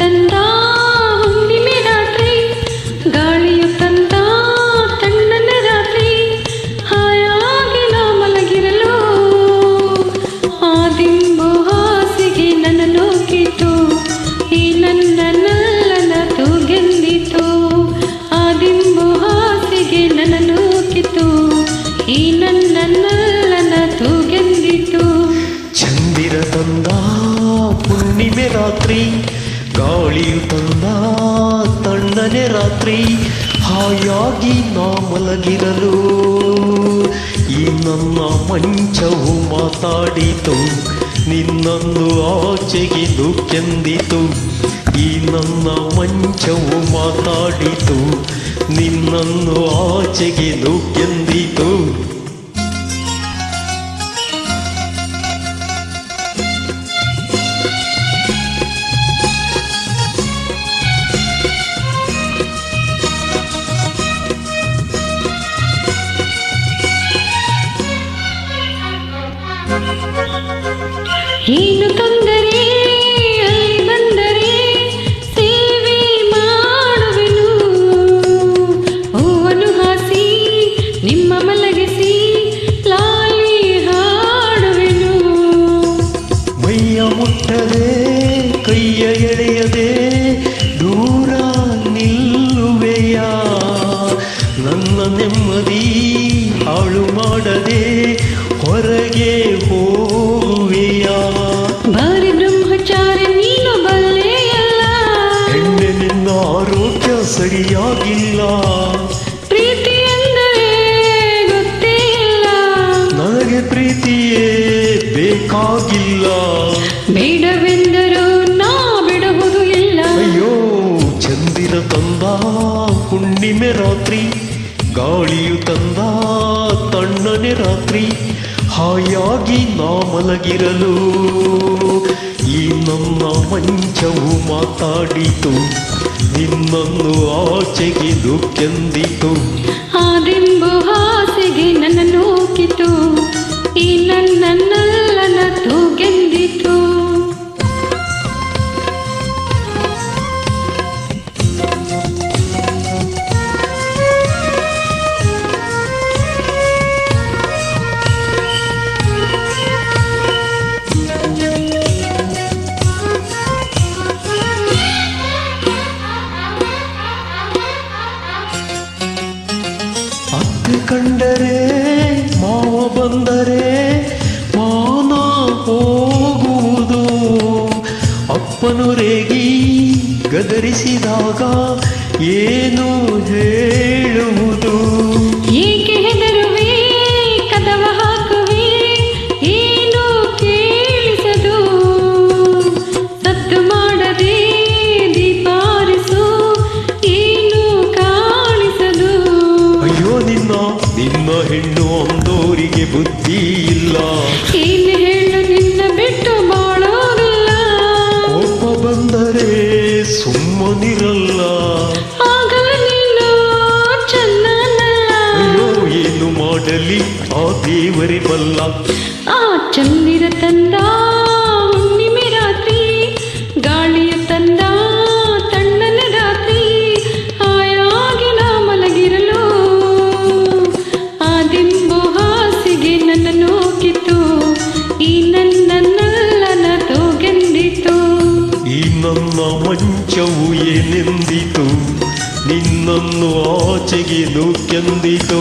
ತಂದ ಹುಣ್ಣಿಮೆ ರಾತ್ರಿ, ಗಾಳಿಯು ತಂದ ತಣ್ಣನೆ ರಾತ್ರಿ, ಹಾಯಾಗಿ ನಾ ಮಲಗಿರಲು ಆ ದಿಂಬು ಹಾಸಿಗೆ ನನ್ನ ನೂಕಿತು, ಈ ನನ್ನ ನಲ್ಲನ ತೂಗೆಂದಿತು. ಆ ದಿಂಬು ಹಾಸಿಗೆ ನನ್ನ ನೂಕಿತು, ಈ ನನ್ನ ನಲ್ಲನ ತೂಗೆಂದಿತು. ಚಂದಿರ ತಂದ ಹುಣ್ಣಿಮೆ ರಾತ್ರಿ, ಗಾಳಿಯು ತಂದ ತಣ್ಣನೆ ರಾತ್ರಿ, ಹಾಯಾಗಿ ನಾ ಮಲಗಿರಲು ಈ ನನ್ನ ಮಂಚವು ಮಾತಾಡಿತು, ನಿನ್ನನ್ನು ಆಚೆಗೆ ನೂಕೆಂದಿತು. ಈ ನನ್ನ ಮಂಚವು ಮಾತಾಡಿತು, ನಿನ್ನನ್ನು ಆಚೆಗೆ ನೂಕೆಂದಿತು. ಏನು ತೊಂದರೆ ಅಲ್ಲಿ ಬಂದರೆ ಸೇವೆ ಮಾಡುವೆನು, ಹೂವನ್ನು ಹಾಸಿ ನಿಮ್ಮ ಮಲಗಿಸಿ ಲಾಲಿ ಹಾಡುವೆನು. ಮೈಯ ಮುಟ್ಟದೆ ಕೈಯ ಎಳೆಯದೆ ದೂರ ನಿಲ್ಲುವೆಯ, ನನ್ನ ನೆಮ್ಮದಿ ಹಾಳು ಮಾಡದೆ ಹೊರಗೆ ಹೋಗುವೆಯ. ಬಾರಿ ಬ್ರಹ್ಮಚಾರಿ ನೀನು ಬಲ್ಲೆಯಲ್ಲ, ಹೆಣ್ಣೆ ನಿನ್ನ ಆರೋಗ್ಯ ಸರಿಯಾಗಿಲ್ಲ, ಪ್ರೀತಿ ಎಂದರೆ ಗೊತ್ತೇ ಇಲ್ಲ, ನನಗೆ ಪ್ರೀತಿಯೇ ಬೇಕಾಗಿಲ್ಲ. ಬೇಡವೆಂದರೂ ನಾ ಬಿಡುವುದು ಇಲ್ಲ. ಅಯ್ಯೋ ಚಂದಿರ ತಂದ ಹುಣ್ಣಿಮೆ ರಾತ್ರಿ, ಗಾಳಿಯು ತಂದ ತಣ್ಣನೆ ರಾತ್ರಿ, ಹಾಯಾಗಿ ನಾ ಮಲಗಿರಲು ಈ ನನ್ನ ಮಂಚವು ಮಾತಾಡಿತು, ನಿನ್ನನ್ನು ಆಚೆಗೆ ನೂಕೆಂದಿತು. ಆ ದಿಂಬು ಹಾಸಿಗೆ ನನ್ನ ನೂಕಿತು, ಈ ನನ್ನ ನಲ್ಲನ ತೂಗೆಂದಿತು. ಅತ್ತೆ ಕಂಡರೆ ಮಾವ ಬಂದರೆ ಮಾನ ಹೋಗುವುದು, ಅಪ್ಪನು ರೇಗಿ ಗದರಿಸಿದಾಗ ಏನು ಹೇಳುವುದು. ಏಕೆ ಹೆದರುವೆ ಕದವ ಹಾಕುವೆ ಏನು ಕೇಳಿಸದು, ಸದ್ದು ಮಾಡದೆ ದೀಪಾರಿಸು ಏನು ಕಾಣಿಸದು. ಅಯ್ಯೋ ನಿನ್ನ ಹೆಣ್ಣು ಅಂದೋರಿಗೆ ಬುದ್ಧಿ ಇಲ್ಲ, ಏನು ಹೇಳು ನಿನ್ನ ಬಿಟ್ಟು ಬಾಳೋದಿಲ್ಲ, ಕೋಪ ಬಂದರೆ ಸುಮ್ಮನಿರಲ್ಲ. ಆಗಲ ನೀನು ಚಂದನಲ್ಲ, ಅಯ್ಯೋ ಏನು ಮಾಡಲಿ ಆ ದೇವರೇ ಬಲ್ಲ. ಆ ಚಂದಿರ ತಂದ ಹುಣ್ಣಿಮೆ ರಾತ್ರಿ, ಗಾಳಿಯು ತಂದ ತಣ್ಣನೆ ರಾತ್ರಿ, ಹಾಯಾಗಿ ನಾ ಮಲಗಿರಲು ಆ ದಿಂಬು ಹಾಸಿಗೆ ನನ್ನ ನೂಕಿತು, ಈ ನನ್ನ ನಲ್ಲನ ತೂಗೆಂದಿತು. ಈ ನನ್ನ ಮಂಚವು ಏನೆಂದಿತು, ನಿನ್ನನ್ನು ಆಚೆಗೆ ನೂಕೆಂದಿತು.